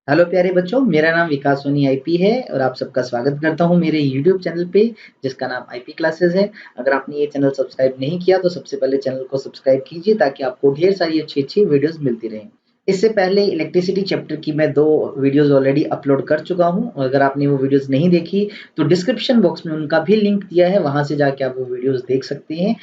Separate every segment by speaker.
Speaker 1: Hello प्यारे बच्चों, मेरा नाम विकास सोनी आईपी है और आप सबका स्वागत करता हूं मेरे यूट्यूब चैनल पे जिसका नाम आईपी क्लासेस है। अगर आपने ये चैनल सब्सक्राइब नहीं किया तो सबसे पहले चैनल को सब्सक्राइब कीजिए ताकि आपको ढेर सारी अच्छी-अच्छी वीडियोस मिलती रहें। इससे पहले इलेक्ट्रिसिटी चैप्टर की मैं 2 वीडियोस ऑलरेडी अपलोड कर चुका हूं और अगर आपने वो वीडियोस नहीं देखी तो डिस्क्रिप्शन बॉक्स में उनका भी लिंक दिया है, वहां से जाके आप वो वीडियोस देख सकते हैं।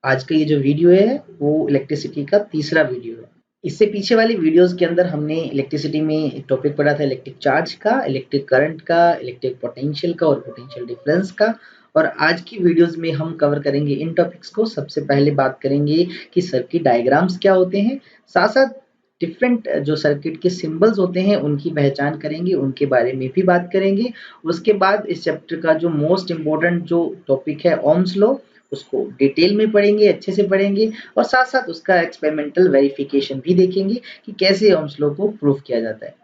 Speaker 1: आज का ये जो वीडियो है वो इलेक्ट्रिसिटी का तीसरा वीडियो है। इससे पीछे वाली वीडियोस के अंदर हमने इलेक्ट्रिसिटी में एक टॉपिक पढ़ा था इलेक्ट्रिक चार्ज का, इलेक्ट्रिक करंट का, इलेक्ट्रिक पोटेंशियल का और पोटेंशियल डिफरेंस का। और आज की वीडियोस में हम कवर करेंगे इन टॉपिक्स को। सबसे पहले बात करेंगे कि सर्किट डायग्राम्स क्या होते हैं, साथ-साथ डिफरेंट जो सर्किट के सिंबल्स होते हैं उनकी पहचान करेंगे, उनके बारे में भी बात करेंगे। उसके बाद इस चैप्टर का जो मोस्ट इम्पोर्टेंट जो टॉपिक है ओम्स लॉ, उसको डिटेल में पढ़ेंगे, अच्छे से पढ़ेंगे और साथ-साथ उसका एक्सपेरिमेंटल वेरिफिकेशन भी देखेंगे कि कैसे ओम्स लॉ को प्रूव किया जाता है।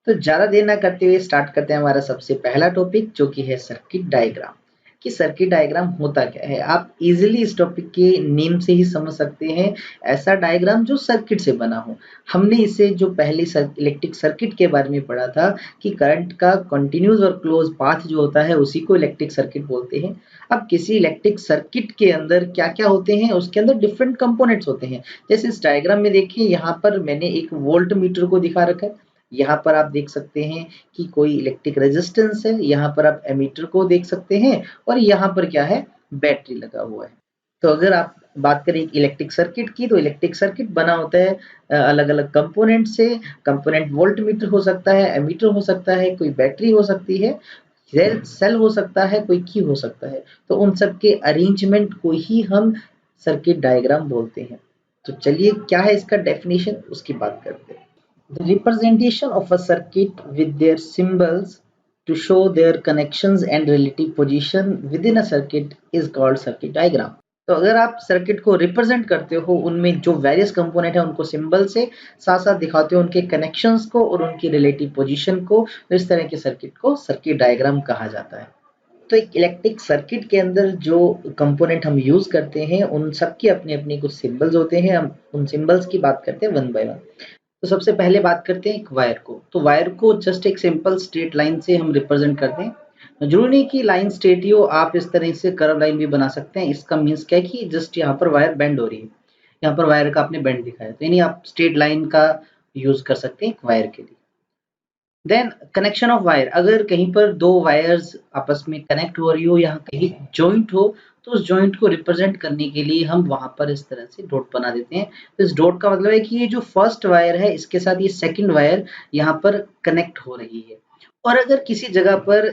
Speaker 1: तो ज़्यादा देर ना करते हुए स्टार्ट करते हैं हमारा सबसे पहला टॉपिक जो कि है सर्किट डायग्राम। कि सर्किट डायग्राम होता क्या है? आप इज़िली इस टॉपिक के नेम से ही समझ सकते हैं, ऐसा डायग्राम जो सर्किट से बना हो। हमने इसे जो पहले इलेक्ट्रिक सर्किट के बारे में पढ़ा था कि करंट का कंटीन्यूअस और क्लोज पाथ जो होता है उसी को इलेक्ट्रिक सर्किट बोलते हैं। अब किसी इलेक्ट्रिक सर्किट के अंदर क्या-क्या होते हैं, उसके अंदर डिफरेंट कंपोनेंट्स होते हैं। जैसे इस डायग्राम में देखिए, यहाँ पर मैंने एक वोल्ट मीटर को दिखा रखा है। यहाँ पर आप देख सकते हैं कि कोई इलेक्ट्रिक रेजिस्टेंस है, यहाँ पर आप एमीटर को देख सकते हैं और यहाँ पर क्या है, बैटरी लगा हुआ है। तो अगर आप बात करें इलेक्ट्रिक सर्किट की, तो इलेक्ट्रिक सर्किट बना होता है अलग-अलग कंपोनेंट से। कंपोनेंट वोल्ट मीटर हो सकता है, एमीटर हो सकता है, कोई बैटरी हो सकती है, सेल सेल हो सकता है, कोई की हो सकता है। तो उन सब के अरेंजमेंट को ही हम सर्किट डायग्राम बोलते हैं। तो चलिए, क्या है इसका डेफिनेशन, उसकी बात करते हैं। The representation of a circuit with their symbols to show their connections and relative position within a circuit is called circuit diagram. तो अगर आप सर्किट को रिप्रेजेंट करते हो, उनमें जो वेरियस कंपोनेंट है उनको सिंबल से साथ-साथ दिखाते हो उनके कनेक्शंस को और उनकी रिलेटिव पोजीशन को, तो इस तरह के सर्किट को सर्किट डायग्राम कहा जाता है। तो एक इलेक्ट्रिक सर्किट के अंदर जो कंपोनेंट हम यूज़ करते हैं, उन सब की अपनी-अपनी कुछ सिंबल्स होते हैं। हम उन सिंबल्स की बात करते हैं वन बाय वन। तो सबसे पहले बात करते हैं एक वायर को। तो वायर को जस्ट एक सिंपल स्ट्रेट लाइन से हम रिप्रेजेंट करते हैं। ज़रूरी नहीं कि लाइन स्ट्रेट ही हो, आप इस तरह से कर्व लाइन भी बना सकते हैं। इसका मीन्स क्या है कि जस्ट यहाँ पर वायर बेंड हो रही है। यहाँ पर वायर का आपने बेंड दिखाया, तो यानी आप स्ट्रेट लाइन का यूज़ कर सकते हैं एक वायर के लिए। देन कनेक्शन ऑफ वायर, अगर कहीं पर 2 वायर्स आपस में कनेक्ट हो रही हो या कहीं जॉइंट हो, तो उस जॉइंट को रिप्रेजेंट करने के लिए हम वहाँ पर इस तरह से डॉट बना देते हैं। तो इस डॉट का मतलब है कि ये जो फर्स्ट वायर है इसके साथ ये सेकंड वायर यहाँ पर कनेक्ट हो रही है। और अगर किसी जगह पर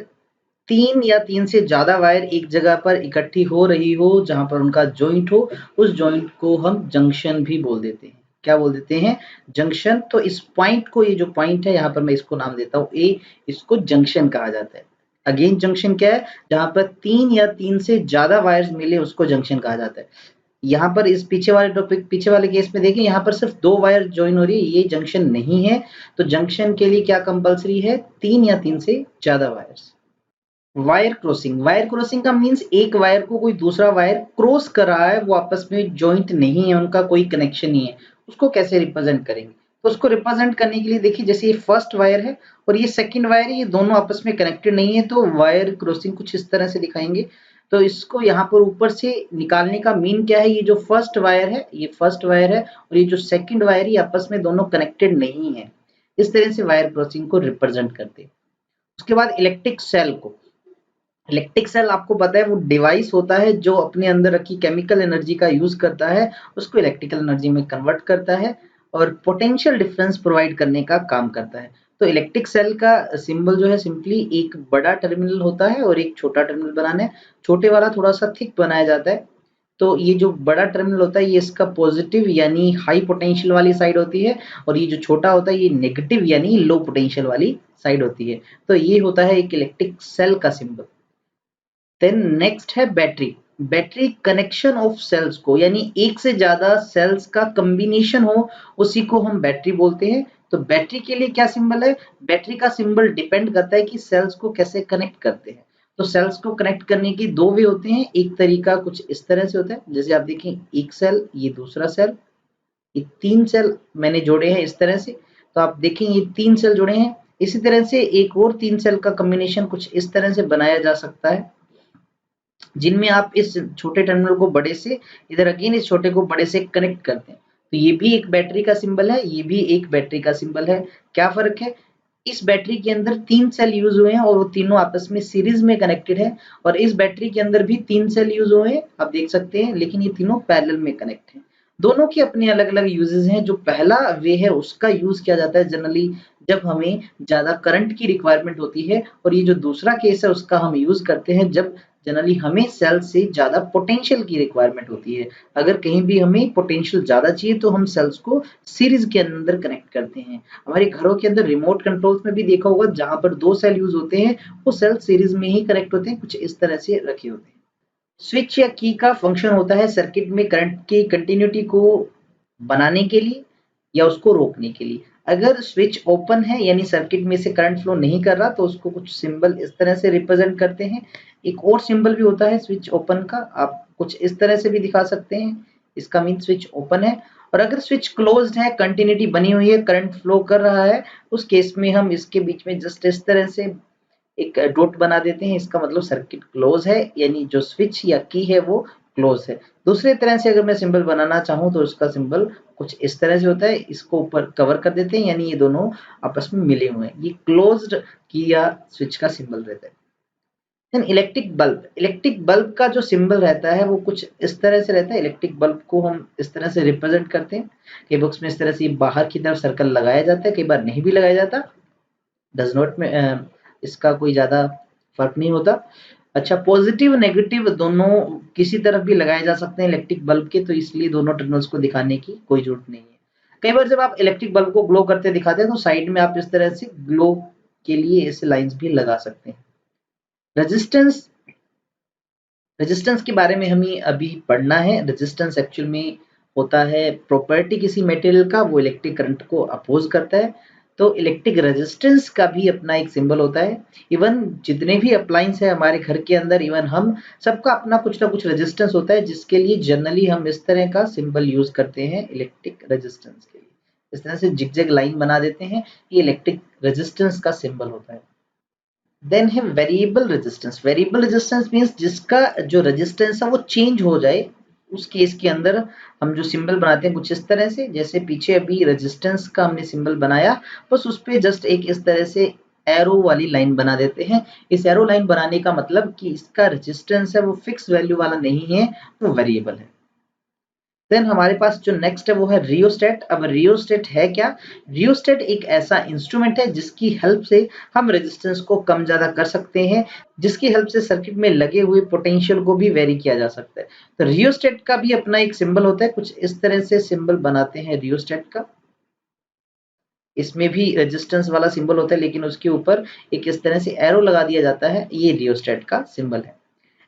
Speaker 1: 3 या 3 से ज़्यादा वायर एक जगह पर इकट्ठी हो रही हो, जहाँ पर उनका जॉइंट हो, उस जॉइंट को हम जंक्शन भी बोल देते हैं। क्या बोल देते हैं? जंक्शन। तो इस पॉइंट को, ये जो पॉइंट है यहाँ पर मैं इसको नाम देता हूँ ए, इसको जंक्शन कहा जाता है। अगेन जंक्शन क्या है? जहाँ पर 3 या 3 से ज़्यादा वायर्स मिले उसको जंक्शन कहा जाता है। यहाँ पर इस पीछे वाले केस में देखिए, यहाँ पर सिर्फ 2 वायर जॉइन हो रही है, ये जंक्शन नहीं है। तो जंक्शन के लिए क्या कंपल्सरी है? 3 या 3 से ज़्यादा वायर्स। वायर क्रॉसिंग का मीन्स एक वायर को कोई दूसरा वायर क्रॉस कर रहा है, वो आपस में जॉइंट नहीं है, उनका कोई कनेक्शन नहीं है। उसको कैसे रिप्रेजेंट करेंगे? तो उसको रिप्रेजेंट करने के लिए देखिए, जैसे ये फर्स्ट वायर है और ये सेकंड वायर है, ये दोनों आपस में कनेक्टेड नहीं है, तो वायर क्रॉसिंग कुछ इस तरह से दिखाएंगे। तो इसको यहाँ पर ऊपर से निकालने का मीन क्या है? ये जो फर्स्ट वायर है, ये फर्स्ट वायर है और ये जो सेकंड वायर है, ये आपस में दोनों कनेक्टेड नहीं है। इस तरह से वायर क्रॉसिंग को रिप्रेजेंट करते हैं। उसके बाद इलेक्ट्रिक सेल आपको पता है वो डिवाइस होता है जो अपने अंदर रखी केमिकल एनर्जी का यूज करता है, उसको इलेक्ट्रिकल एनर्जी में कन्वर्ट करता है और पोटेंशियल डिफरेंस प्रोवाइड करने का काम करता है। तो इलेक्ट्रिक सेल का सिंबल जो है सिंपली एक बड़ा टर्मिनल होता है और एक छोटा टर्मिनल बनाना है। छोटे वाला थोड़ा सा थिक बनाया जाता है। तो ये जो बड़ा टर्मिनल होता है ये इसका पॉजिटिव यानी हाई पोटेंशियल वाली साइड होती है और ये जो छोटा होता है ये नेगेटिव यानी लो पोटेंशियल वाली साइड होती है। तो ये होता है एक इलेक्ट्रिक सेल का सिंबल। देन नेक्स्ट है battery. Battery connection of cells को, यानी एक से ज्यादा सेल्स का कॉम्बिनेशन हो, उसी को हम बैटरी बोलते हैं। तो बैटरी के लिए क्या सिंबल है? बैटरी का सिंबल डिपेंड करता है कि सेल्स को कैसे कनेक्ट करते हैं। तो सेल्स को कनेक्ट करने की 2 वे होते हैं। एक तरीका कुछ इस तरह से होता है, जैसे आप देखें एक सेल, ये दूसरा सेल, ये 3 सेल मैंने जोड़े हैं इस तरह से। तो आप देखें ये 3 सेल जुड़े हैं, इसी तरह से एक और 3 सेल का कॉम्बिनेशन कुछ इस तरह से बनाया जा सकता है, जिनमें आप इस छोटे टर्मिनल को बड़े से इधर अगेन इस छोटे को बड़े से कनेक्ट करते हैं। तो ये भी एक बैटरी का सिंबल है, ये भी एक बैटरी का सिंबल है। क्या फर्क है? इस बैटरी के अंदर 3 सेल यूज हुए हैं और वो तीनों आपस में सीरीज में कनेक्टेड है, और इस बैटरी के अंदर भी 3 सेल यूज हुए हैं, आप देख सकते हैं, लेकिन ये तीनों पैरेलल में कनेक्ट हैं। दोनों के अपने अलग-अलग यूजेस हैं। जो पहला वे है उसका यूज किया जाता है जनरली जब हमें ज़्यादा करंट की रिक्वायरमेंट होती है, और ये जो दूसरा केस है उसका हम यूज करते हैं जब जनरली हमें सेल से ज़्यादा पोटेंशियल की रिक्वायरमेंट होती है। अगर कहीं भी हमें पोटेंशियल ज़्यादा चाहिए तो हम सेल्स को सीरीज के अंदर कनेक्ट करते हैं। हमारे घरों के अंदर रिमोट कंट्रोल्स में भी देखा होगा, जहाँ पर 2 सेल यूज होते हैं वो सेल सीरीज में ही कनेक्ट होते हैं, कुछ इस तरह से रखे होते हैं। स्विच या की का फंक्शन होता है सर्किट में करंट की कंटिन्यूटी को बनाने के लिए या उसको रोकने के लिए। अगर स्विच ओपन है यानी सर्किट में से करंट फ्लो नहीं कर रहा तो उसको कुछ सिंबल इस तरह से रिप्रेजेंट करते हैं। एक और सिंबल भी होता है स्विच ओपन का, आप कुछ इस तरह से भी दिखा सकते हैं, इसका मीन स्विच ओपन है। और अगर स्विच क्लोज्ड है, कंटिन्यूटी बनी हुई है, करंट फ्लो कर रहा है, उस केस में हम इसके बीच में जस्ट इस तरह से एक डॉट बना देते हैं, इसका मतलब सर्किट क्लोज है, यानी जो स्विच या की है वो क्लोज है। दूसरे तरह से अगर मैं सिंबल बनाना चाहूँ तो उसका सिंबल कुछ इस तरह से होता है, इसको ऊपर कवर कर देते हैं, यानी ये दोनों आपस में मिले हुए हैं, ये क्लोज्ड की या स्विच का सिंबल रहता है। देन इलेक्ट्रिक बल्ब का जो सिंबल रहता है वो कुछ इस तरह से रहता है। इलेक्ट्रिक बल्ब को हम इस तरह से रिप्रेजेंट करते हैं, कई बुक्स में इस तरह से बाहर की तरफ सर्कल लगाया जाता है, कई बार नहीं भी लगाया जाता, डज नॉट में इसका कोई ज़्यादा फर्क नहीं होता। अच्छा, पॉजिटिव नेगेटिव दोनों किसी तरफ भी लगाए जा सकते हैं इलेक्ट्रिक बल्ब के, तो इसलिए दोनों टर्मिनल्स को दिखाने की कोई जरूरत नहीं है। कई बार जब आप इलेक्ट्रिक बल्ब को ग्लो करते दिखाते हैं तो साइड में आप इस तरह से ग्लो के लिए ऐसे लाइंस भी लगा सकते हैं। रेजिस्टेंस रेजिस्टेंस के बारे में हमें अभी पढ़ना है। रेजिस्टेंस एक्चुअल में होता है प्रॉपर्टी किसी मटेरियल का, वो इलेक्ट्रिक करंट को अपोज करता है। तो इलेक्ट्रिक रेजिस्टेंस का भी अपना एक सिंबल होता है। इवन जितने भी अप्लायंस है हमारे घर के अंदर, इवन हम सबका अपना कुछ ना कुछ रेजिस्टेंस होता है, जिसके लिए जनरली हम इस तरह का सिंबल यूज करते हैं इलेक्ट्रिक रेजिस्टेंस के लिए। इस तरह से जिगजैग लाइन बना देते हैं, ये इलेक्ट्रिक रेजिस्टेंस का सिंबल होता है। देन है variable resistance. Variable resistance means जिसका जो रेजिस्टेंस है वो चेंज हो जाए। उस केस के अंदर हम जो सिंबल बनाते हैं कुछ इस तरह से, जैसे पीछे अभी रेजिस्टेंस का हमने सिंबल बनाया, बस उस पे जस्ट एक इस तरह से एरो वाली लाइन बना देते हैं। इस एरो लाइन बनाने का मतलब कि इसका रेजिस्टेंस है वो फिक्स वैल्यू वाला नहीं है, वो वेरिएबल है। देन हमारे पास जो नेक्स्ट है वो है रियोस्टेट। अब रियोस्टेट है क्या? रियोस्टेट एक ऐसा इंस्ट्रूमेंट है जिसकी हेल्प से हम रेजिस्टेंस को कम ज्यादा कर सकते हैं, जिसकी हेल्प से सर्किट में लगे हुए पोटेंशियल को भी वेरी किया जा सकता है। तो रियोस्टेट का भी अपना एक सिंबल होता है, कुछ इस तरह से सिंबल बनाते हैं रियोस्टेट का। इसमें भी रेजिस्टेंस वाला सिंबल होता है, लेकिन उसके ऊपर एक इस तरह से एरो लगा दिया जाता है, ये रियोस्टेट का सिंबल है।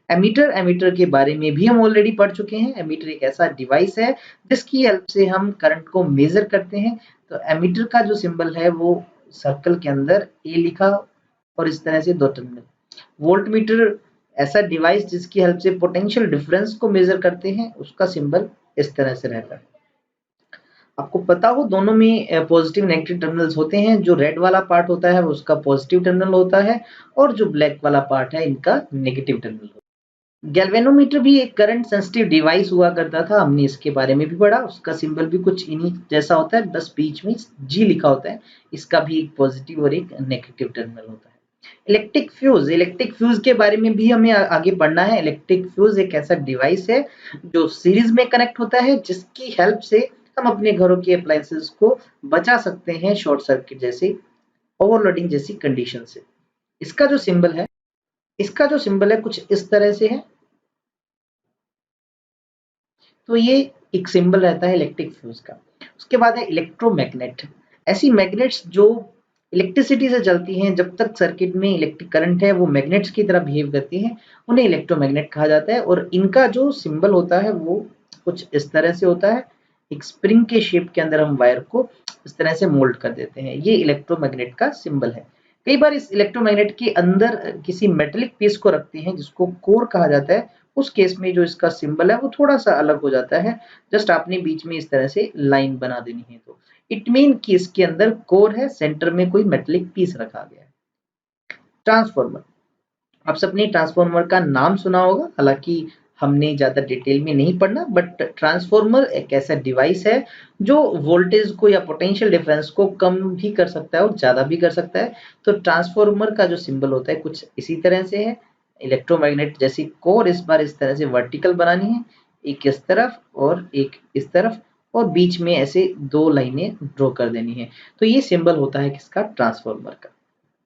Speaker 1: एमीटर के बारे में भी हम ऑलरेडी पढ़ चुके हैं। एमीटर एक ऐसा डिवाइस है जिसकी हेल्प से हम करंट को मेजर करते हैं। तो एमीटर का जो सिंबल है वो सर्कल के अंदर ए लिखा और इस तरह से 2 टर्मिनल। वोल्ट मीटर ऐसा डिवाइस जिसकी हेल्प से पोटेंशियल डिफरेंस को मेजर करते हैं, उसका सिंबल इस तरह से रहता है। आपको पता हो दोनों में पॉजिटिव नेगेटिव टर्मिनल्स होते हैं। जो रेड वाला पार्ट होता है वो उसका पॉजिटिव टर्मिनल होता है, और जो ब्लैक वाला पार्ट है इनका नेगेटिव टर्मिनल होता है। गैल्वेनोमीटर भी एक करंट सेंसिटिव डिवाइस हुआ करता था, हमने इसके बारे में भी पढ़ा। उसका सिंबल भी कुछ इन्हीं जैसा होता है, बस बीच में जी लिखा होता है। इसका भी एक पॉजिटिव और एक नेगेटिव टर्मिनल होता है। इलेक्ट्रिक फ्यूज के बारे में भी हमें आगे पढ़ना है। इलेक्ट्रिक फ्यूज एक ऐसा डिवाइस है जो सीरीज में कनेक्ट होता है, जिसकी हेल्प से हम अपने घरों के अप्लायंसेस को बचा सकते हैं शॉर्ट सर्किट जैसे, ओवरलोडिंग जैसी कंडीशन से। इसका जो सिंबल है कुछ इस तरह से है। तो ये एक सिंबल रहता है इलेक्ट्रिक फ्यूज का। उसके बाद है इलेक्ट्रोमैग्नेट। ऐसी मैग्नेट्स जो इलेक्ट्रिसिटी से चलती हैं, जब तक सर्किट में इलेक्ट्रिक करंट है वो मैग्नेट्स की तरह बिहेव करती हैं, उन्हें इलेक्ट्रोमैग्नेट कहा जाता है। और इनका जो सिंबल होता है वो कुछ इस तरह से होता है। एक स्प्रिंग के शेप के अंदर हम वायर को इस तरह से मोल्ड कर देते हैं, ये इलेक्ट्रोमैग्नेट का सिंबल है। कई बार इस इलेक्ट्रोमैग्नेट के अंदर किसी मेटेलिक पीस को रखते हैं जिसको कोर कहा जाता है। उस केस में जो इसका सिंबल है वो थोड़ा सा अलग हो जाता है। जस्ट आपने बीच में इस तरह से लाइन बना देनी है। तो इट मीन कि इसके अंदर कोर है, सेंटर में कोई मेटेलिक पीस रखा गया है। ट्रांसफॉर्मर, आप सबने ट्रांसफॉर्मर का नाम सुना होगा, हालांकि हमने ज़्यादा डिटेल में नहीं पढ़ना, बट ट्रांसफॉर्मर एक ऐसा डिवाइस है जो वोल्टेज को या पोटेंशियल डिफरेंस को कम भी कर सकता है और ज़्यादा भी कर सकता है। तो ट्रांसफॉर्मर का जो सिंबल होता है कुछ इसी तरह से है। इलेक्ट्रोमैग्नेट जैसी कोर इस बार इस तरह से वर्टिकल बनानी है, एक इस तरफ और एक इस तरफ, और बीच में ऐसे दो लाइनें ड्रॉ कर देनी है। तो ये सिंबल होता है किसका? ट्रांसफॉर्मर का।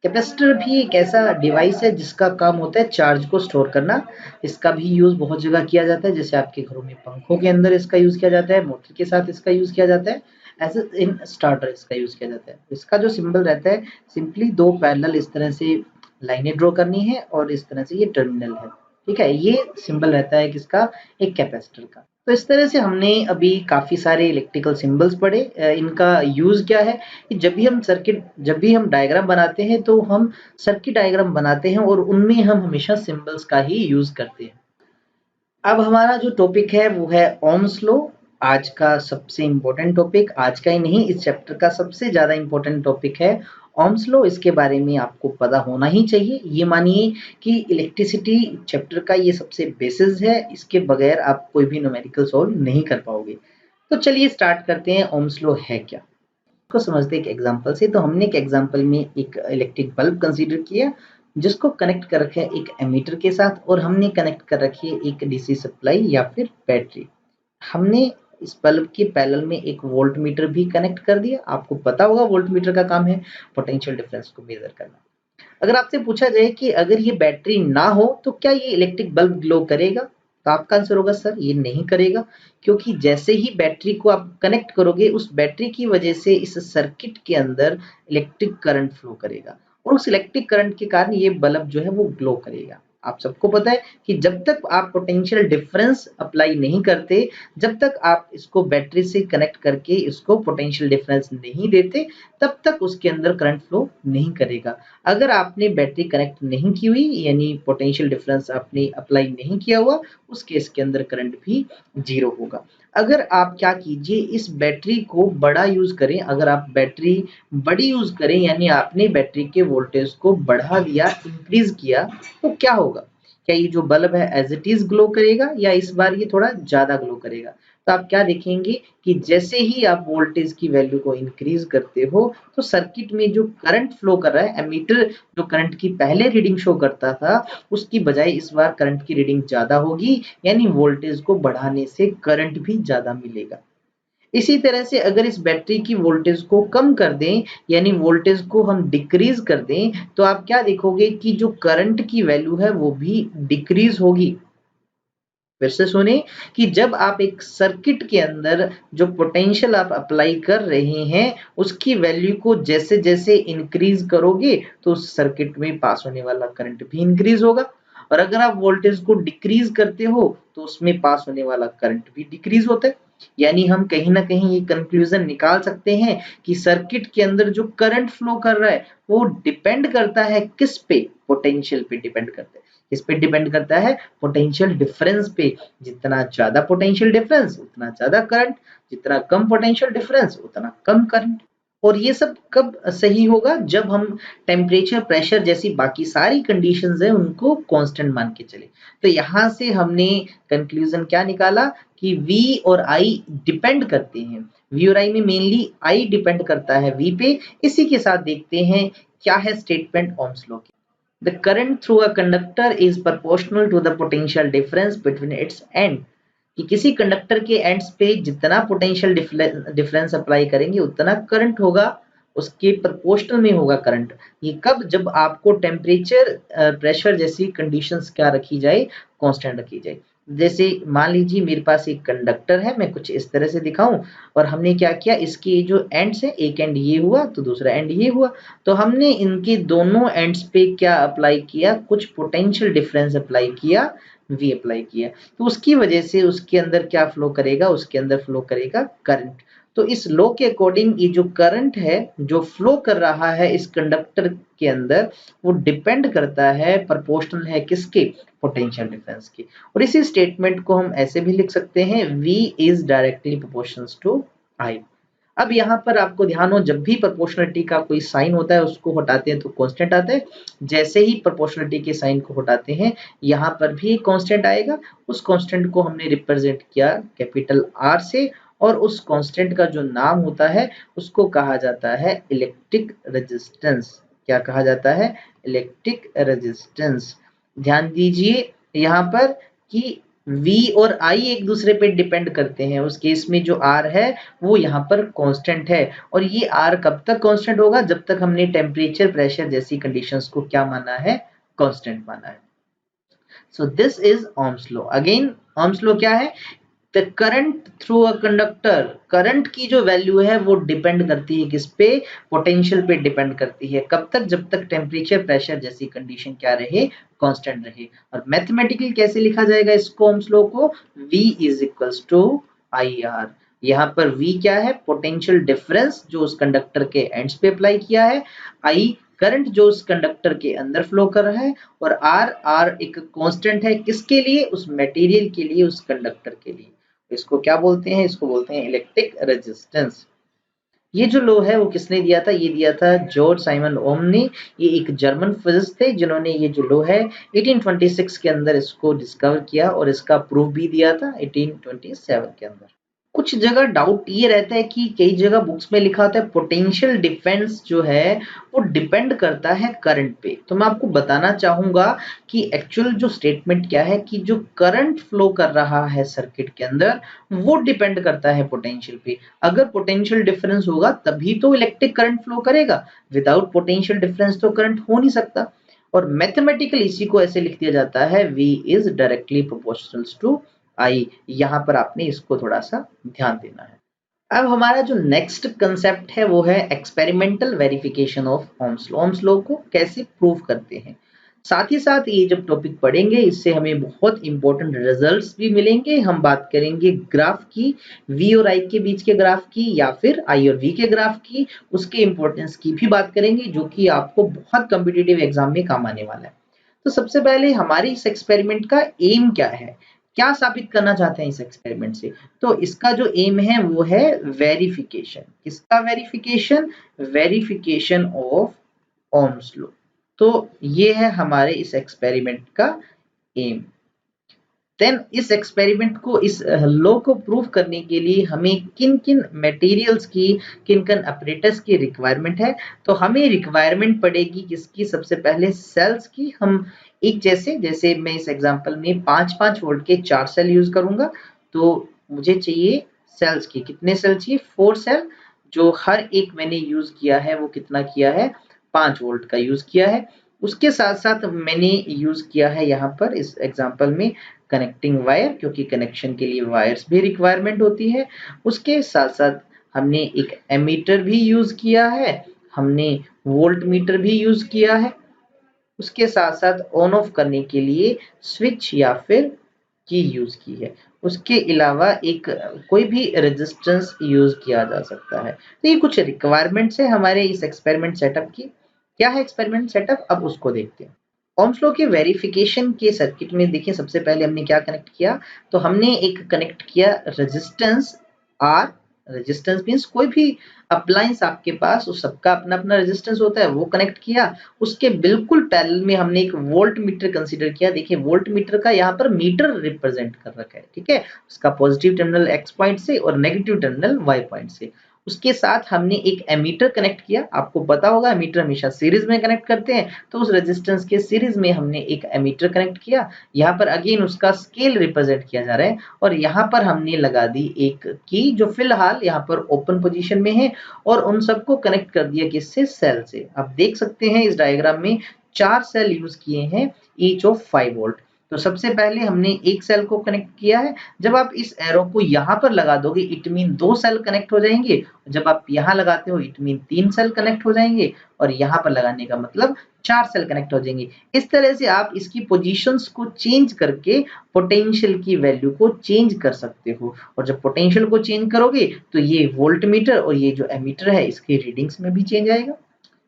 Speaker 1: कैपेसिटर भी एक ऐसा डिवाइस है जिसका काम होता है चार्ज को स्टोर करना। इसका भी यूज बहुत जगह किया जाता है, जैसे आपके घरों में पंखों के अंदर इसका यूज किया जाता है, मोटर के साथ इसका यूज किया जाता है, ऐसे इन स्टार्टर इसका यूज किया जाता है। इसका जो सिंबल रहता है, सिंपली दो पैरेलल इस तरह से लाइनें ड्रॉ करनी है और इस तरह से ये टर्मिनल है, ठीक है। ये सिंबल रहता है किसका? एक कैपेसिटर का। तो इस तरह से हमने अभी काफी सारे इलेक्ट्रिकल सिंबल्स पढ़े। इनका यूज क्या है कि जब भी हम डायग्राम बनाते हैं तो हम सर्किट डायग्राम बनाते हैं और उनमें हम हमेशा सिंबल्स का ही यूज करते हैं। अब हमारा जो टॉपिक है वो है ओम्स लॉ। आज का सबसे इम्पोर्टेंट टॉपिक, आज का ही नहीं इस चैप्टर का सबसे ज्यादा इम्पोर्टेंट टॉपिक है ओम्स लॉ। इसके बारे में आपको पता होना ही चाहिए। ये मानिए कि इलेक्ट्रिसिटी चैप्टर का ये सबसे बेसिस है, इसके बगैर आप कोई भी न्यूमेरिकल सॉल्व नहीं कर पाओगे। तो चलिए स्टार्ट करते हैं, ओम्स लॉ है क्या को समझते हैं एक एग्जांपल से। तो हमने एक एग्जांपल में एक इलेक्ट्रिक बल्ब कंसीडर किया जिसको कनेक्ट कर रखे एक एमीटर के साथ, और हमने कनेक्ट कर रखी है एक डीसी सप्लाई या फिर बैटरी। हमने इस बल्ब के पैरेलल में एक वोल्ट मीटर भी कनेक्ट कर दिया। आपको पता होगा वोल्ट मीटर का काम है पोटेंशियल डिफरेंस को मेजर करना। अगर आपसे पूछा जाए कि अगर ये बैटरी ना हो तो क्या ये इलेक्ट्रिक बल्ब ग्लो करेगा, तो आपका आंसर होगा सर ये नहीं करेगा, क्योंकि जैसे ही बैटरी को आप कनेक्ट करोगे उस बैटरी की वजह से इस सर्किट के अंदर इलेक्ट्रिक करंट फ्लो करेगा, और उस इलेक्ट्रिक करंट के कारण ये बल्ब जो है वो ग्लो करेगा। आप सबको पता है कि जब तक आप पोटेंशियल डिफरेंस अप्लाई नहीं करते, जब तक आप इसको बैटरी से कनेक्ट करके इसको पोटेंशियल डिफरेंस नहीं देते, तब तक उसके अंदर करंट फ्लो नहीं करेगा। अगर आपने बैटरी कनेक्ट नहीं की हुई, यानी पोटेंशियल डिफरेंस आपने अप्लाई नहीं किया हुआ, उस केस के अंदर करंट भी 0 होगा। अगर आप क्या कीजिए, इस बैटरी को बड़ा यूज करें, अगर आप बैटरी बड़ी यूज करें यानी आपने बैटरी के वोल्टेज को बढ़ा दिया, इंक्रीज किया, तो क्या होगा? क्या ये जो बल्ब है एज इट इज ग्लो करेगा या इस बार ये थोड़ा ज्यादा ग्लो करेगा? तो आप क्या देखेंगे कि जैसे ही आप वोल्टेज की वैल्यू को इंक्रीज करते हो तो सर्किट में जो करंट फ्लो कर रहा है, एमीटर जो करंट की पहले रीडिंग शो करता था उसकी बजाय इस बार करंट की रीडिंग ज्यादा होगी, यानी वोल्टेज को बढ़ाने से करंट भी ज्यादा मिलेगा। इसी तरह से अगर इस बैटरी की वोल्टेज को कम कर दें, यानी वोल्टेज को हम डिक्रीज कर दें, तो आप क्या देखोगे कि जो करंट की वैल्यू है वो भी डिक्रीज होगी। फिर से सुने कि जब आप एक सर्किट के अंदर जो पोटेंशियल आप अप्लाई कर रहे हैं उसकी वैल्यू को जैसे जैसे इंक्रीज करोगे तो उस सर्किट में पास होने वाला करंट भी इंक्रीज होगा, और अगर आप वोल्टेज को डिक्रीज करते हो तो उसमें पास होने वाला करंट भी डिक्रीज होता है। यानी हम कहीं ना कहीं ये कंक्लूजन निकाल सकते हैं कि सर्किट के अंदर जो करंट फ्लो कर रहा है वो डिपेंड करता है किस पे? पोटेंशियल पे डिपेंड करता है। किस पे डिपेंड करता है? पोटेंशियल डिफरेंस पे। जितना ज्यादा पोटेंशियल डिफरेंस उतना ज्यादा करंट, जितना कम पोटेंशियल डिफरेंस उतना कम करंट। और ये सब कब सही होगा? जब हम टेम्परेचर, प्रेशर जैसी बाकी सारी कंडीशंस है उनको कांस्टेंट मान के चले। तो यहाँ से हमने कंक्लूजन क्या निकाला कि V और I डिपेंड करते हैं। V और I में मेनली I डिपेंड करता है V पे। इसी के साथ देखते हैं क्या है स्टेटमेंट ओम्स लॉ की। The current through a conductor is proportional to the potential difference between its end। कि किसी कंडक्टर के एंड्स पे जितना पोटेंशियल डिफरेंस अप्लाई करेंगे उतना करंट होगा, उसके प्रोपोर्शनल में होगा करंट। ये कब? जब आपको टेम्परेचर, प्रेशर जैसी कंडीशंस क्या रखी जाए? कांस्टेंट रखी जाए। जैसे मान लीजिए मेरे पास एक कंडक्टर है, मैं कुछ इस तरह से दिखाऊं, और हमने क्या किया, इसके जो एंड्स है, एक एंड ये हुआ तो दूसरा एंड ये हुआ, तो हमने इनके दोनों एंड्स पे क्या अप्लाई किया? कुछ पोटेंशियल डिफरेंस अप्लाई किया, V अप्लाई किया। तो उसकी वजह से उसके अंदर क्या फ्लो करेगा? उसके अंदर फ्लो करेगा करंट। तो इस लॉ के अकॉर्डिंग ये जो करंट है जो फ्लो कर रहा है इस कंडक्टर के अंदर, वो डिपेंड करता है, प्रोपोर्शनल है किसके? पोटेंशियल डिफरेंस की। और इसी स्टेटमेंट को हम ऐसे भी लिख सकते हैं, V is directly proportional to I। अब यहाँ पर आपको ध्यान हो, जब भी प्रोपोर्शनलिटी का कोई साइन होता है उसको हटाते हैं तो कांस्टेंट आता है। जैसे ही प्रोपोर्शनलिटी के साइन को हटाते हैं यहाँ पर भी एक कांस्टेंट आएगा। उस कांस्टेंट को हमने रिप्रेजेंट किया कैपिटल आर से, और उस कांस्टेंट का जो नाम होता है उसको कहा जाता है इलेक्ट्रिक रेजिस्टेंस। क्या कहा जाता है? Electric resistance. ध्यान दीजिए यहाँ पर कि V और I एक दूसरे पे डिपेंड करते हैं। उस केस में जो R है वो यहाँ पर कांस्टेंट है, और ये R कब तक कांस्टेंट होगा? जब तक हमने टेम्परेचर, प्रेशर जैसी कंडीशंस को क्या माना है? कांस्टेंट माना है। So this is Ohm's law. Again Ohm's law क्या है? The current through a conductor, current की जो वैल्यू है वो डिपेंड करती है किस पे? पोटेंशियल पे डिपेंड करती है। कब तक? जब तक टेम्परेचर, प्रेशर जैसी कंडीशन क्या रहे? कांस्टेंट रहे। और मैथमेटिकली कैसे लिखा जाएगा इसको, ओम्स लॉ को? V is equals to IR। यहाँ पर V क्या है? पोटेंशियल डिफरेंस जो उस कंडक्टर के एंड्स पे अप्लाई किया है, I करंट जो उस कंडक्टर के अंदर फ्लो कर रहा है, और R एक कांस्टेंट है किसके लिए? उस मटेरियल के लिए, उस कंडक्टर के लिए। इसको क्या बोलते हैं? इसको बोलते हैं इलेक्ट्रिक रेजिस्टेंस। ये जो लॉ है वो किसने दिया था? ये दिया था जॉर्ज साइमन ओम ने। ये एक जर्मन फिजिसिस्ट थे जिन्होंने ये जो लॉ है 1826 के अंदर इसको डिस्कवर किया, और इसका प्रूफ भी दिया था 1827 के अंदर। कुछ जगह डाउट ये रहता है कि कई जगह बुक्स में लिखा होता है पोटेंशियल डिफरेंस जो है वो डिपेंड करता है करंट पे। तो मैं आपको बताना चाहूंगा कि एक्चुअल जो स्टेटमेंट क्या है कि जो करंट फ्लो कर रहा है सर्किट के अंदर वो डिपेंड करता है पोटेंशियल पे। अगर पोटेंशियल डिफरेंस होगा तभी तो इलेक्ट्रिक करंट फ्लो करेगा, विदाउट पोटेंशियल डिफरेंस तो करंट हो नहीं सकता। और मैथमेटिकल इसी को ऐसे लिख दिया जाता है V is directly proportional to I। यहाँ पर आपने इसको थोड़ा सा ध्यान देना है। अब हमारा जो नेक्स्ट कंसेप्ट है वो है experimental verification of Ohm's law. Ohms law को कैसे प्रूव करते हैं। साथ ही साथ ये जब टॉपिक पढ़ेंगे इससे हमें बहुत इंपॉर्टेंट रिजल्ट्स भी मिलेंगे। हम बात करेंगे ग्राफ की, V और I के बीच के ग्राफ की, या फिर I और V के ग्राफ की, उसके इंपॉर्टेंस की भी बात करेंगे, जो कि आपको बहुत कॉम्पिटिटिव एग्जाम में काम आने वाला है। तो सबसे पहले हमारे इस एक्सपेरिमेंट का एम क्या है, क्या साबित करना चाहते हैं इस एक्सपेरिमेंट से? तो इसका जो एम है वो है वेरिफिकेशन। किसका verification? Verification of Ohm's law. तो ये है हमारे इस एक्सपेरिमेंट का एम। देन इस एक्सपेरिमेंट को, इस लॉ को प्रूव करने के लिए हमें किन किन मटेरियल्स की, किन किन ऑपरेटर्स की रिक्वायरमेंट है। तो हमें रिक्वायरमेंट पड़ेगी किसकी? सबसे पहले सेल्स की। हम एक जैसे मैं इस एग्जांपल में 5-5 वोल्ट के 4 सेल यूज करूंगा, तो मुझे चाहिए सेल्स की। कितने सेल चाहिए? 4 सेल। जो हर एक मैंने यूज किया है वो कितना किया है? 5 वोल्ट का यूज किया है। उसके साथ साथ मैंने यूज किया है यहाँ पर इस एग्जांपल में कनेक्टिंग वायर, क्योंकि कनेक्शन के लिए वायर्स भी रिक्वायरमेंट होती है। उसके साथ साथ हमने एक एमीटर भी यूज किया है, हमने वोल्ट मीटर भी यूज किया है। उसके साथ साथ ऑन ऑफ करने के लिए स्विच या फिर की यूज की है। उसके अलावा एक कोई भी रेजिस्टेंस यूज किया जा सकता है। तो ये कुछ रिक्वायरमेंट्स है हमारे इस एक्सपेरिमेंट सेटअप की। क्या है एक्सपेरिमेंट सेटअप? अब उसको देखते हैं। ओम्स लॉ के वेरिफिकेशन के सर्किट में देखिए सबसे पहले हमने क्या कनेक्ट किया, तो हमने एक कनेक्ट किया रेजिस्टेंस R। रेजिस्टेंस मींस कोई भी अप्लायंस आपके पास उस सबका अपना अपना रेजिस्टेंस होता है, वो कनेक्ट किया। उसके बिल्कुल पैरेलल में हमने एक वोल्ट मीटर कंसीडर किया। देखिए वोल्ट मीटर का यहाँ पर मीटर रिप्रेजेंट कर रखा है, ठीक है, उसका पॉजिटिव टर्मिनल X पॉइंट से और नेगेटिव टर्मिनल Y पॉइंट से। उसके साथ हमने एक एमीटर कनेक्ट किया। आपको पता होगा एमीटर हमेशा सीरीज में कनेक्ट करते हैं, तो उस रेजिस्टेंस के सीरीज में हमने एक एमीटर कनेक्ट किया। यहाँ पर अगेन उसका स्केल रिप्रेजेंट किया जा रहा है, और यहाँ पर हमने लगा दी एक की जो फिलहाल यहाँ पर ओपन पोजीशन में है, और उन सबको कनेक्ट कर दिया किससे? सेल से। आप देख सकते हैं इस डायग्राम में 4 सेल यूज किए हैं, ईच ऑफ 5 वोल्ट। तो सबसे पहले हमने एक सेल को कनेक्ट किया है। जब आप इस एरो को यहाँ पर लगा दोगे इट मीन 2 सेल कनेक्ट हो जाएंगे। जब आप यहाँ लगाते हो इट मीन 3 सेल कनेक्ट हो जाएंगे, और यहाँ पर लगाने का मतलब 4 सेल कनेक्ट हो जाएंगे। इस तरह से आप इसकी पोजीशंस को चेंज करके पोटेंशियल की वैल्यू को चेंज कर सकते हो। और जब पोटेंशियल को चेंज करोगे तो ये वोल्ट मीटर और ये जो एमीटर है इसके रीडिंग्स में भी चेंज आएगा।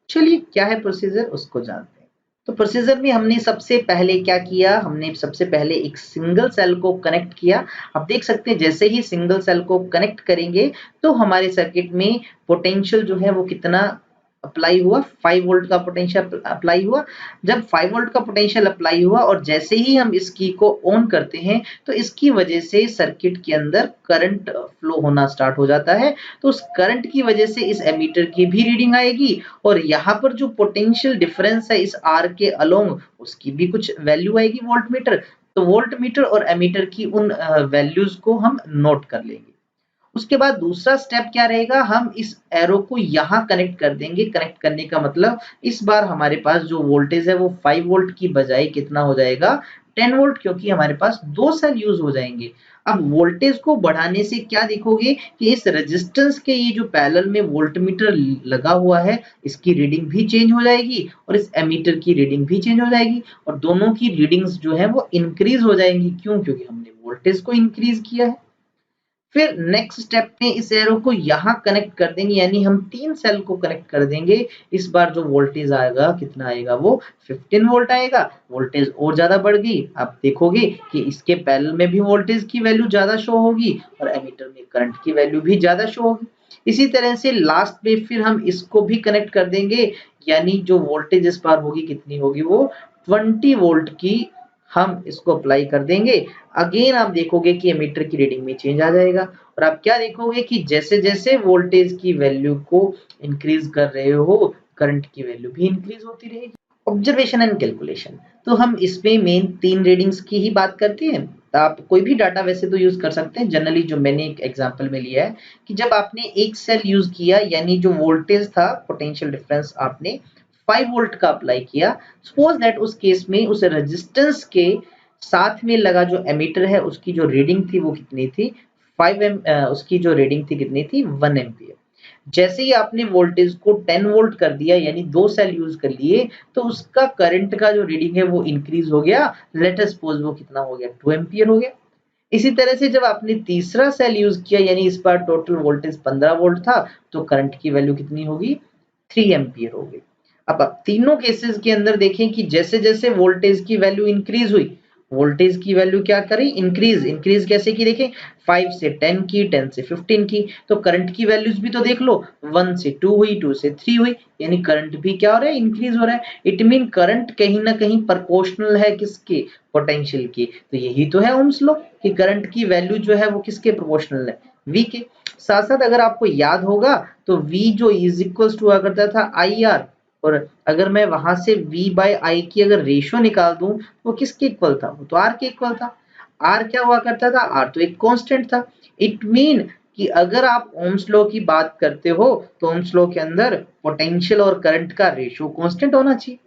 Speaker 1: चलिए क्या है प्रोसीजर उसको जानते हैं। तो प्रोसीजर में हमने सबसे पहले क्या किया, हमने सबसे पहले एक सिंगल सेल को कनेक्ट किया। आप देख सकते हैं जैसे ही सिंगल सेल को कनेक्ट करेंगे तो हमारे सर्किट में पोटेंशियल जो है वो कितना अप्लाई हुआ, 5 वोल्ट का पोटेंशियल अप्लाई हुआ। जब 5 वोल्ट का पोटेंशियल अप्लाई हुआ और जैसे ही हम इस की को ऑन करते हैं तो इसकी वजह से सर्किट के अंदर करंट फ्लो होना स्टार्ट हो जाता है। तो उस करंट की वजह से इस एमीटर की भी रीडिंग आएगी और यहाँ पर जो पोटेंशियल डिफरेंस है इस आर के अलोंग उसकी भी कुछ वैल्यू आएगी वोल्ट मीटर। तो वोल्ट मीटर और एमीटर की उन वैल्यूज को हम नोट कर लेंगे। उसके बाद दूसरा स्टेप क्या रहेगा, हम इस एरो को यहाँ कनेक्ट कर देंगे। कनेक्ट करने का मतलब इस बार हमारे पास जो वोल्टेज है वो 5 वोल्ट की बजाय कितना हो जाएगा, 10 वोल्ट, क्योंकि हमारे पास 2 सेल यूज हो जाएंगे। अब वोल्टेज को बढ़ाने से क्या देखोगे कि इस रेजिस्टेंस के ये जो पैरेलल में वोल्टमीटर लगा हुआ है इसकी रीडिंग भी चेंज हो जाएगी और इस एमीटर की रीडिंग भी चेंज हो जाएगी और दोनों की रीडिंग्स जो है वो इंक्रीज हो जाएंगी। क्यों? क्योंकि हमने वोल्टेज को इंक्रीज किया है। फिर नेक्स्ट स्टेप में इस एरो को यहाँ कनेक्ट कर देंगे, यानी हम 3 सेल को कनेक्ट कर देंगे। इस बार जो वोल्टेज आएगा कितना आएगा, वो 15 वोल्ट आएगा। वोल्टेज और ज्यादा बढ़ गई। आप देखोगे कि इसके पैरेलल में भी वोल्टेज की वैल्यू ज्यादा शो होगी और एमीटर में करंट की वैल्यू भी ज्यादा शो होगी। इसी तरह से लास्ट में फिर हम इसको भी कनेक्ट कर देंगे, यानी जो वोल्टेज इस बार होगी कितनी होगी, वो 20 वोल्ट की हम इसको अप्लाई कर देंगे। अगेन आप देखोगे कि एमीटर की रीडिंग में चेंज आ जाएगा और आप क्या देखोगे कि जैसे जैसे वोल्टेज की वैल्यू को इंक्रीज कर रहे हो करंट की वैल्यू भी इंक्रीज होती रहेगी। ऑब्जर्वेशन एंड कैलकुलेशन, तो हम इसमें मेन 3 रीडिंग्स की ही बात करते हैं। आप कोई भी डाटा वैसे तो यूज कर सकते हैं। जनरली जो मैंने एक एग्जांपल में लिया है कि जब आपने एक सेल यूज किया, यानी जो वोल्टेज था पोटेंशियल डिफरेंस आपने 5 वोल्ट का अप्लाई किया। सपोज दैट उस केस में उस रेजिस्टेंस के साथ में लगा जो एमीटर है उसकी जो रीडिंग थी वो कितनी थी, 5 उसकी जो रीडिंग थी कितनी थी, 1 एम्पियर। जैसे ही आपने वोल्टेज को 10 वोल्ट कर दिया, यानी 2 सेल यूज कर लिए, तो उसका करंट का जो रीडिंग है वो इंक्रीज हो गया। लेट अस सपोज वो कितना हो गया, 2 एम्पियर हो गया। इसी तरह से जब आपने तीसरा सेल यूज किया, यानी इस बार टोटल वोल्टेज 15 वोल्ट था, तो करंट की वैल्यू कितनी होगी, 3 एम्पियर हो गई। अब आप तीनों केसेस के अंदर देखें कि जैसे जैसे वोल्टेज की वैल्यू इंक्रीज हुई, वोल्टेज की वैल्यू क्या करी, इंक्रीज। इंक्रीज कैसे की देखें, 5 से 10 की, 10 से 15 की। तो करंट की वैल्यूज भी तो देख लो, 1 से 2 हुई, 2 से 3 हुई, यानी करंट भी क्या हो रहा है, इंक्रीज हो रहा है। इट मीन करंट कहीं ना कहीं प्रोपोर्शनल है किसके, पोटेंशियल की। तो यही तो है ओम्स लॉ कि करंट की वैल्यू जो है वो किसके प्रोपोर्शनल है, V के। साथ साथ अगर आपको याद होगा तो V जो इज इक्वल्स टू हुआ करता था IR, और अगर मैं वहां से V बाय I की अगर रेशियो निकाल दूं वो किसके इक्वल था, वो तो R के इक्वल था। R क्या हुआ करता था, R तो एक कांस्टेंट था। इट मीन कि अगर आप ओम्स लॉ की बात करते हो तो ओम्स लॉ के अंदर पोटेंशियल और करंट का रेशियो कांस्टेंट होना चाहिए।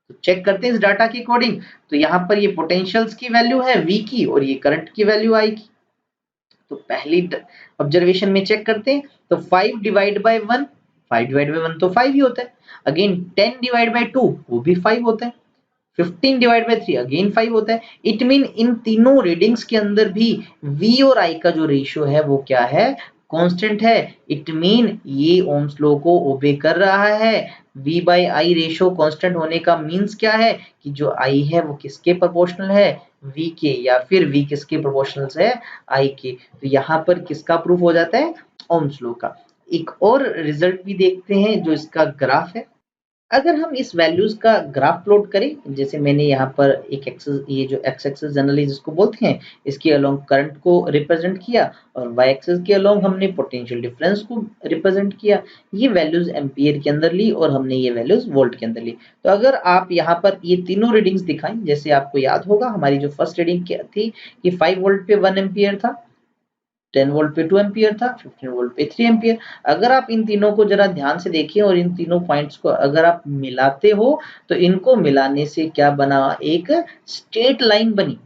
Speaker 1: तो चेक करते हैं इस डाटा के अकॉर्डिंग। तो यहाँ पर ये पोटेंशियल्स की वैल्यू है V की और ये करंट की वैल्यू I की। तो पहली ऑब्जर्वेशन में चेक करते हैं, तो 5 डिवाइड बाय 1, 5 डिवाइड बाय 1 तो 5 ही होता है। अगेन 10 डिवाइड बाय 2 वो भी 5 होता है। 15 डिवाइड बाय 3 अगेन 5 होता है। इट मीन इन तीनों रीडिंग्स के अंदर भी V और I का जो रेशियो है वो क्या है, कांस्टेंट है। इट मीन ये ओम्स लॉ को ओबे कर रहा है। V by I ratio constant होने का मींस क्या है कि जो I है वो किसके प्रोपोर्शनल है, V के, या फिर V किसके प्रोपोर्शनल है, I के। तो यहाँ पर किसका प्रूफ हो जाता है, ओम्स लॉ का। एक और रिजल्ट भी देखते हैं जो इसका ग्राफ है। अगर हम इस वैल्यूज का ग्राफ प्लॉट करें, जैसे मैंने यहाँ पर एक एक्सिस, ये जो एक्स एक्सिस जनरली जिसको बोलते हैं, इसके अलोंग करंट को रिप्रेजेंट किया और वाई एक्सिस के अलोंग हमने पोटेंशियल डिफरेंस को रिप्रेजेंट किया। ये वैल्यूज एम्पियर के अंदर ली और हमने ये वैल्यूज वोल्ट के अंदर ली। तो अगर आप यहाँ पर ये तीनों रीडिंग्स दिखाएं, जैसे आपको याद होगा हमारी जो फर्स्ट रीडिंग थी कि 5 वोल्ट पे 1 एम्पियर था, 10 वोल्ट पे 2 एम्पियर था, 15 वोल्ट पे 3 एम्पियर। अगर आप इन तीनों को जरा ध्यान से देखें और इन तीनों पॉइंट्स को अगर आप मिलाते हो तो इनको मिलाने से क्या बना, एक स्ट्रेट लाइन बनी,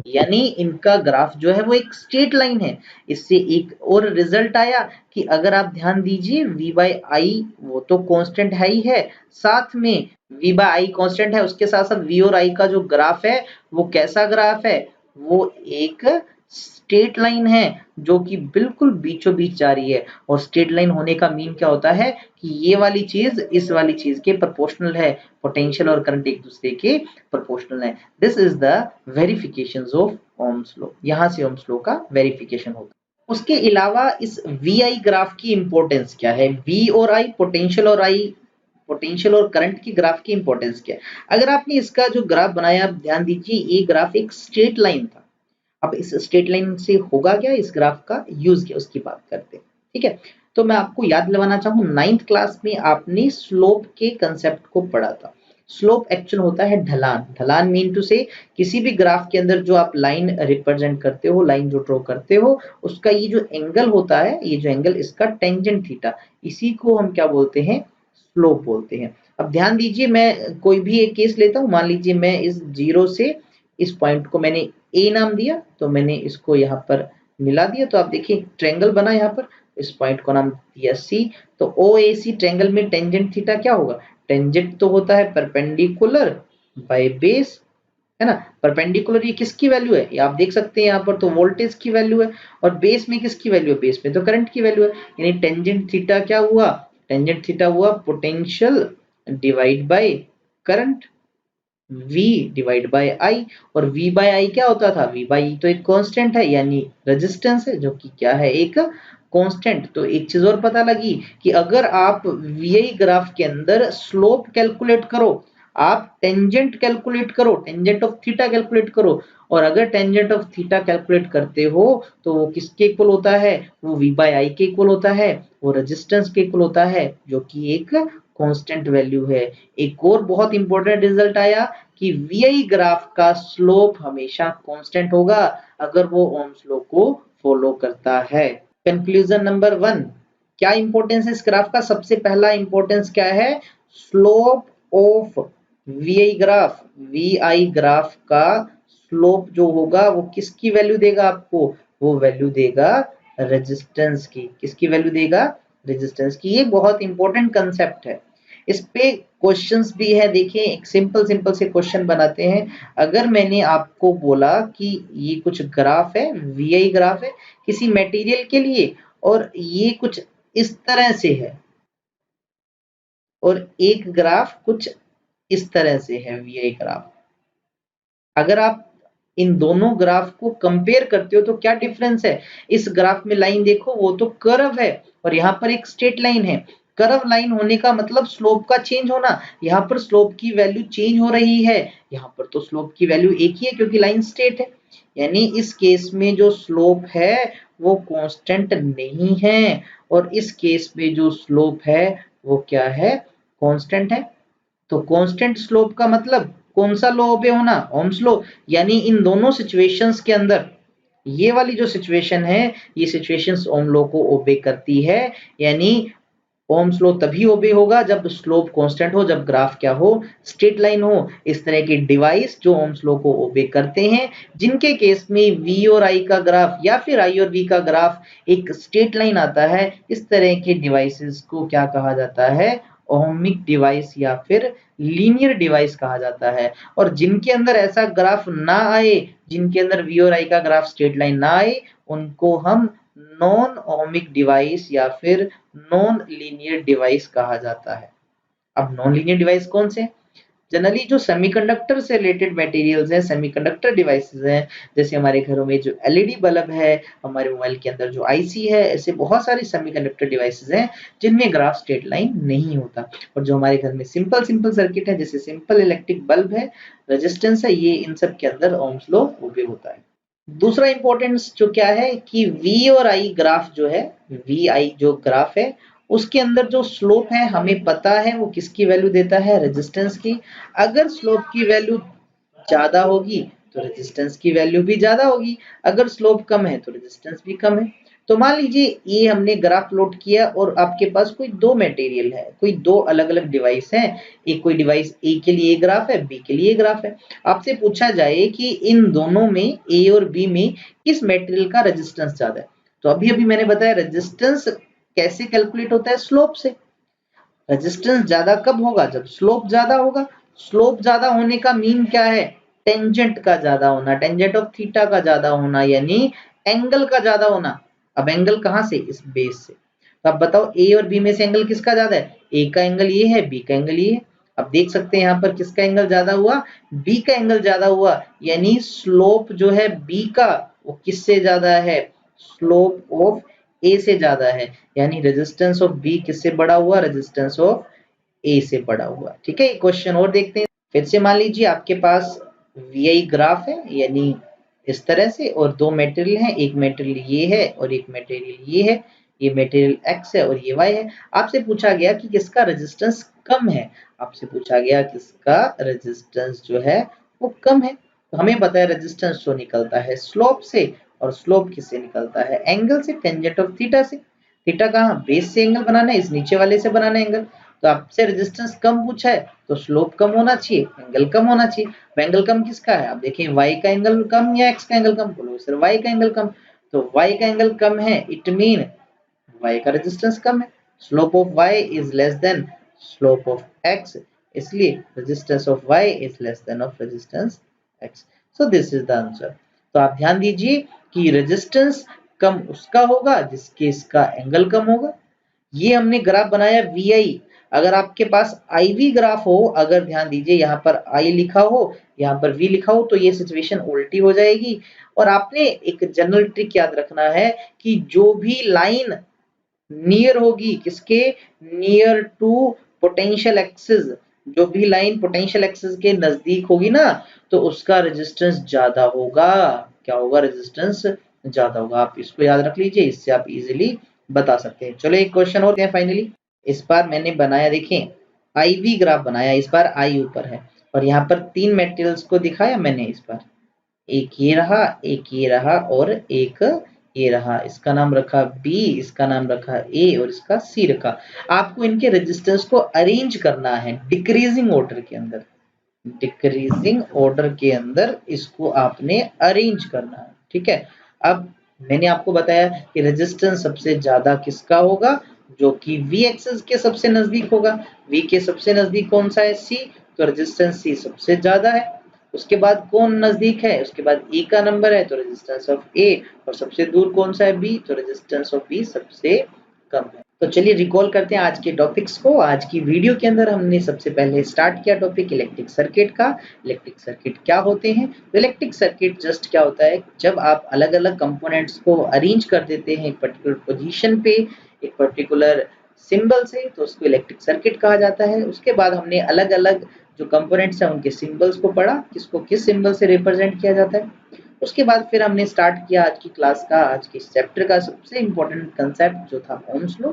Speaker 1: यानी इनका ग्राफ जो है वो एक स्ट्रेट लाइन है। इससे एक और रिजल्ट आया कि अगर आप ध्यान दीजिए V बाय I वो तो कांस्टेंट है ही है, साथ में V बाय I कांस्टेंट है, उसके साथ साथ V और I का जो ग्राफ है वो कैसा ग्राफ है, वो एक स्ट्रेट लाइन है जो कि बिल्कुल बीचों बीच जा रही है। और स्ट्रेट लाइन होने का मीन क्या होता है कि ये वाली चीज इस वाली चीज के प्रोपोर्शनल है, पोटेंशियल और करंट एक दूसरे के प्रोपोर्शनल है। This is the verification of Ohm's law. यहां से ओम्स लॉ का वेरिफिकेशन होगा। उसके अलावा इस वी आई ग्राफ की इंपॉर्टेंस क्या है, वी और आई, पोटेंशियल और आई, पोटेंशियल और करंट की ग्राफ की इंपॉर्टेंस क्या है। अगर आपने इसका जो ग्राफ बनाया, आप ध्यान दीजिए, ये ग्राफ एक स्ट्रेट लाइन था। अब इस स्ट्रेट लाइन से होगा क्या, इस ग्राफ का यूज क्या, उसकी बात करते हैं। ठीक है, तो मैं आपको याद दिलवाना चाहूँ, 9th क्लास में आपने स्लोप के कंसेप्ट को पढ़ा था। स्लोप एक्चुअल होता है ढलान। ढलान मीन टू से किसी भी ग्राफ के अंदर जो आप लाइन रिप्रेजेंट करते हो, लाइन जो ड्रॉ करते हो, उसका ये जो एंगल होता है, ये जो एंगल, इसका टेंजेंट थीटा, इसी को हम क्या बोलते हैं, स्लोप बोलते हैं। अब ध्यान दीजिए, मैं कोई भी एक केस लेता हूँ। मान लीजिए मैं इस जीरो से इस पॉइंट को मैंने ए नाम दिया, तो मैंने इसको यहाँ पर मिला दिया, तो आप देखिए ट्रायंगल बना यहाँ पर, इस पॉइंट को नाम दिया सी। तो ओ ए सी ट्रायंगल में टेंजेंट थीटा क्या होगा, टेंजेंट तो होता है परपेंडिकुलर बाय बेस, है ना। परपेंडिकुलर ये किसकी वैल्यू है, ये आप देख सकते हैं यहाँ पर, तो वोल्टेज की वैल्यू है। और बेस में किसकी वैल्यू है, बेस में तो करंट की वैल्यू है। यानी टेंजेंट थीटा क्या हुआ, टेंजेंट थीटा हुआ potential divide by current, V divide by I. और V बाय आई क्या होता था, V बाय ई तो एक कांस्टेंट है, यानी रेजिस्टेंस है, जो कि क्या है, एक कांस्टेंट। तो एक चीज और पता लगी कि अगर आप VI ग्राफ के अंदर स्लोप कैलकुलेट करो, आप टेंजेंट कैलकुलेट करो, टेंजेंट ऑफ थीटा कैलकुलेट करो, और अगर टेंजेंट ऑफ थीटा कैलकुलेट करते हो तो वो किसके इक्वल होता है, वो V बाय आई के इक्वल होता है, वो रेजिस्टेंस के इक्वल होता है, जो कि एक कांस्टेंट वैल्यू है। एक और बहुत इंपॉर्टेंट रिजल्ट आया कि वीआई ग्राफ का स्लोप हमेशा कांस्टेंट होगा अगर वो ओम्स लॉ को फॉलो करता है। कंक्लूजन नंबर 1, क्या इंपॉर्टेंस है इस ग्राफ का, सबसे पहला इंपॉर्टेंस क्या है, slope of VI graph, VI graph का स्लोप जो होगा वो किसकी वैल्यू देगा आपको, वो वैल्यू देगा रेजिस्टेंस की। किसकी वैल्यू देगा, रेजिस्टेंस की। ये बहुत इंपॉर्टेंट कंसेप्ट है, इस पे क्वेश्चंस भी है। देखिए, एक सिंपल सिंपल से क्वेश्चन बनाते हैं। अगर मैंने आपको बोला कि ये कुछ ग्राफ है, वीआई ग्राफ है किसी मटेरियल के लिए, और ये कुछ इस तरह से है, और एक ग्राफ कुछ इस तरह से है, वीआई ग्राफ। अगर आप इन दोनों ग्राफ को कंपेयर करते हो तो क्या डिफरेंस है, इस ग्राफ में लाइन देखो, वो तो कर्व है, और यहाँ पर एक स्ट्रेट लाइन है। कर्व लाइन होने का मतलब स्लोप का चेंज होना, यहाँ पर स्लोप की वैल्यू चेंज हो रही है, यहाँ पर तो स्लोप की वैल्यू एक ही है क्योंकि लाइन स्ट्रेट है। यानी इस केस में जो स्लोप है वो कांस्टेंट नहीं है, और इस केस में जो स्लोप है वो क्या है, कांस्टेंट है। तो कांस्टेंट स्लोप का मतलब कौन सा लॉ ओबे होना, ओम्स लॉ। यानी इन दोनों सिचुएशंस के अंदर ये वाली जो सिचुएशन है, ये सिचुएशंस ओम लॉ को ओबे करती है। यानी ओम्स लॉ तभी ओबे होगा जब स्लोप कांस्टेंट हो, जब ग्राफ क्या हो, स्ट्रेट लाइन हो। इस तरह के डिवाइस जो ओम्स लॉ को ओबे करते हैं, जिनके केस में V और I का ग्राफ या फिर I और V का ग्राफ एक स्ट्रेट लाइन आता है, इस तरह के डिवाइसेस को क्या कहा जाता है, ओहमिक डिवाइस या फिर लीनियर डिवाइस कहा जाता है। और जिनके अंदर ऐसा ग्राफ ना आए, जिनके अंदर V और I का ग्राफ स्ट्रेट लाइन ना आए, उनको हम नॉन ओहमिक डिवाइस या फिर नॉन लीनियर डिवाइस कहा जाता है। अब नॉन लीनियर डिवाइस कौन से, जनरली जो सेमीकंडक्टर से रिलेटेड मटेरियल्स हैं, सेमीकंडक्टर डिवाइसेस हैं, जैसे हमारे घरों में जो एलईडी बल्ब है, हमारे मोबाइल के अंदर जो आईसी है, ऐसे बहुत सारी सेमीकंडक्टर डिवाइसेस हैं जिनमें ग्राफ स्ट्रेट लाइन नहीं होता। और जो हमारे घर में सिंपल सिंपल सर्किट है, जैसे सिंपल इलेक्ट्रिक बल्ब है, रेजिस्टेंस है, ये इन सब के अंदर ओम्स लॉ ओबे होता है। दूसरा इंपॉर्टेंस जो क्या है कि V और I ग्राफ जो है, VI जो ग्राफ है, उसके अंदर जो स्लोप है हमें पता है वो किसकी वैल्यू देता है, रेजिस्टेंस की। अगर स्लोप की वैल्यू ज्यादा होगी तो रेजिस्टेंस की वैल्यू भी ज्यादा होगी, अगर स्लोप कम है तो रेजिस्टेंस भी कम है। तो मान लीजिए ये हमने ग्राफ प्लॉट किया और आपके पास कोई दो मटेरियल है, कोई दो अलग अलग डिवाइस है, एक कोई डिवाइस ए के लिए ग्राफ है, बी के लिए ग्राफ है। आपसे पूछा जाए कि इन दोनों में, ए और बी में, किस मटेरियल का रेजिस्टेंस ज्यादा है, तो अभी अभी मैंने बताया रेजिस्टेंस कैसे कैलकुलेट होता है, स्लोप से। रेजिस्टेंस ज्यादा कब होगा, जब स्लोप ज्यादा होगा। स्लोप ज्यादा होने का मीन क्या है, टेंजेंट का ज्यादा होना, टेंजेंट ऑफ थीटा का ज्यादा होना, यानी एंगल का ज्यादा होना। अब एंगल कहां से? इस बेस से। तो अब बताओ ए और बी में से एंगल किसका ज्यादा है? ए का एंगल ये है, बी का एंगल ये है। अब देख सकते हैं यहाँ पर किसका एंगल ज्यादा हुआ? बी का एंगल ज्यादा हुआ, यानी स्लोप जो है बी का वो किससे ज्यादा है? स्लोप ऑफ ए से ज्यादा है, यानी रेजिस्टेंस ऑफ बी किससे बड़ा हुआ? रेजिस्टेंस ऑफ ए से बड़ा हुआ। ठीक है, एक क्वेश्चन और देखते हैं। फिर से मान लीजिए आपके पास वीआई ग्राफ है, यानी इस तरह से, और दो मटेरियल हैं, एक मटेरियल ये है और एक मटेरियल ये है। ये मटेरियल एक्स है और ये वाई है। आपसे पूछा गया कि किसका रेजिस्टेंस कम है। आपसे पूछा गया किसका रेजिस्टेंस जो है वो कम है। तो हमें पता है रेजिस्टेंस तो निकलता है स्लोप से, और स्लोप किससे निकलता है? एंगल से, टेंजेंट ऑफ थीटा से। थीटा कहाँ? बेस से एंगल बनाना है, इस नीचे वाले से बनाना है एंगल। तो आपसे रेजिस्टेंस कम पूछा है तो स्लोप कम होना चाहिए, एंगल कम होना चाहिए। एंगल कम किसका है? आप देखें y का एंगल कम या x का एंगल कम? बोलो सर y का एंगल कम। तो y का एंगल कम है, इट मीन y का रेजिस्टेंस कम है। Slope of y is less than slope of x, इसलिए resistance of y is less than of resistance x। So this is the answer. तो आप ध्यान दीजिए कि रेजिस्टेंस कम उसका होगा जिसके इसका एंगल कम होगा। ये हमने ग्राफ बनाया वी। अगर आपके पास आई वी ग्राफ हो, अगर ध्यान दीजिए यहाँ पर आई लिखा हो, यहाँ पर वी लिखा हो, तो ये सिचुएशन उल्टी हो जाएगी। और आपने एक जनरल ट्रिक याद रखना है कि जो भी लाइन नियर होगी किसके? नियर टू पोटेंशियल एक्सिस, जो भी लाइन पोटेंशियल एक्सिस के नजदीक होगी ना, तो उसका रेजिस्टेंस ज्यादा होगा। क्या होगा? रेजिस्टेंस ज्यादा होगा। आप इसको याद रख लीजिए, इससे आप इजीली बता सकते हैं। चलो एक क्वेश्चन और है फाइनली। इस बार मैंने बनाया, देखें आई वी ग्राफ बनाया, इस बार आई ऊपर है और यहाँ पर तीन मटेरियल्स को दिखाया मैंने। इस बार एक ये रहा, एक ये रहा और एक ये रहा। इसका नाम रखा बी, इसका नाम रखा ए और इसका सी रखा। आपको इनके रेजिस्टेंस को अरेंज करना है डिक्रीजिंग ऑर्डर के अंदर। डिक्रीजिंग ऑर्डर के अंदर इसको आपने अरेंज करना है। ठीक है, अब मैंने आपको बताया कि रेजिस्टेंस सबसे ज्यादा किसका होगा? जो कि वी एक्सिस के सबसे नजदीक होगा। वी के सबसे नजदीक कौन सा है? सी। तो रेजिस्टेंस सी सबसे ज्यादा है। उसके बाद कौन नजदीक है? उसके बाद ई का नंबर है तो रेजिस्टेंस ऑफ ए, और सबसे दूर कौन सा है? बी। तो रेजिस्टेंस ऑफ बी सबसे कम है। तो चलिए रिकॉल करते हैं आज के टॉपिक्स को। आज की वीडियो के अंदर हमने सबसे पहले स्टार्ट किया टॉपिक इलेक्ट्रिक सर्किट का। इलेक्ट्रिक सर्किट क्या होते हैं? तो इलेक्ट्रिक सर्किट जस्ट क्या होता है, जब आप अलग अलग कंपोनेंट्स को अरेंज कर देते हैं एक पर्टिकुलर पोजीशन पे, एक पर्टिकुलर सिंबल से, तो उसको इलेक्ट्रिक सर्किट कहा जाता है। उसके बाद हमने अलग अलग जो कंपोनेंट्स हैं उनके सिंबल्स को पढ़ा, किसको किस सिंबल से रिप्रेजेंट किया जाता है। उसके बाद फिर हमने स्टार्ट किया आज की क्लास का, आज के चैप्टर का सबसे इंपॉर्टेंट कंसेप्ट जो था ओम्स लॉ।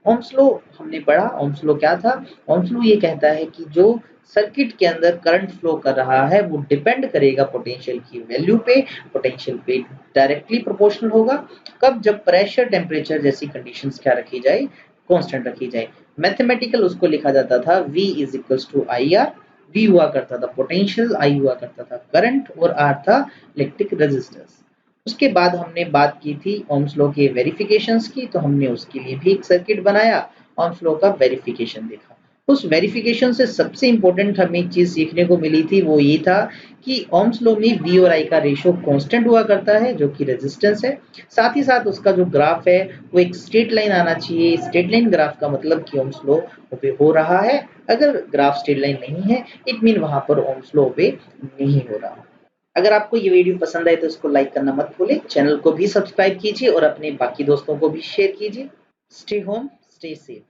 Speaker 1: ओम्स लॉ हमने पढ़ा। ओम्स लॉ क्या था? ओम्स लॉ ये कहता है कि जो सर्किट के अंदर करंट फ्लो कर रहा है वो डिपेंड करेगा पोटेंशियल की वैल्यू पे। पोटेंशियल पे डायरेक्टली प्रोपोर्शनल होगा। कब? जब प्रेशर टेम्परेचर जैसी कंडीशंस क्या रखी जाए? कांस्टेंट रखी जाए। मैथमेटिकल उसको लिखा जाता था V is equals to I R. V हुआ करता था पोटेंशियल, I हुआ करता था करंट और R था इलेक्ट्रिक रेजिस्टेंस। उसके बाद हमने बात की थी ओम्स लॉ के वेरिफिकेशंस की, तो हमने उसके लिए भी एक सर्किट बनाया, ओम्स लॉ का वेरिफिकेशन देखा। उस वेरिफिकेशन से सबसे इंपॉर्टेंट हमें एक चीज सीखने को मिली थी, वो ये था कि ओम्स लॉ में V और I का रेशियो कांस्टेंट हुआ करता है जो कि रेजिस्टेंस है। साथ ही साथ उसका जो ग्राफ है वो एक स्ट्रेट लाइन आना चाहिए। स्ट्रेट लाइन ग्राफ का मतलब कि ओम्स लॉ ओबे हो रहा है। अगर ग्राफ स्ट्रेट लाइन नहीं है, इट मीन वहां पर ओम्स लॉ ओबे नहीं हो रहा। अगर आपको ये वीडियो पसंद आए तो इसको लाइक करना मत भूलें, चैनल को भी सब्सक्राइब कीजिए और अपने बाकी दोस्तों को भी शेयर कीजिए। Stay home, stay safe.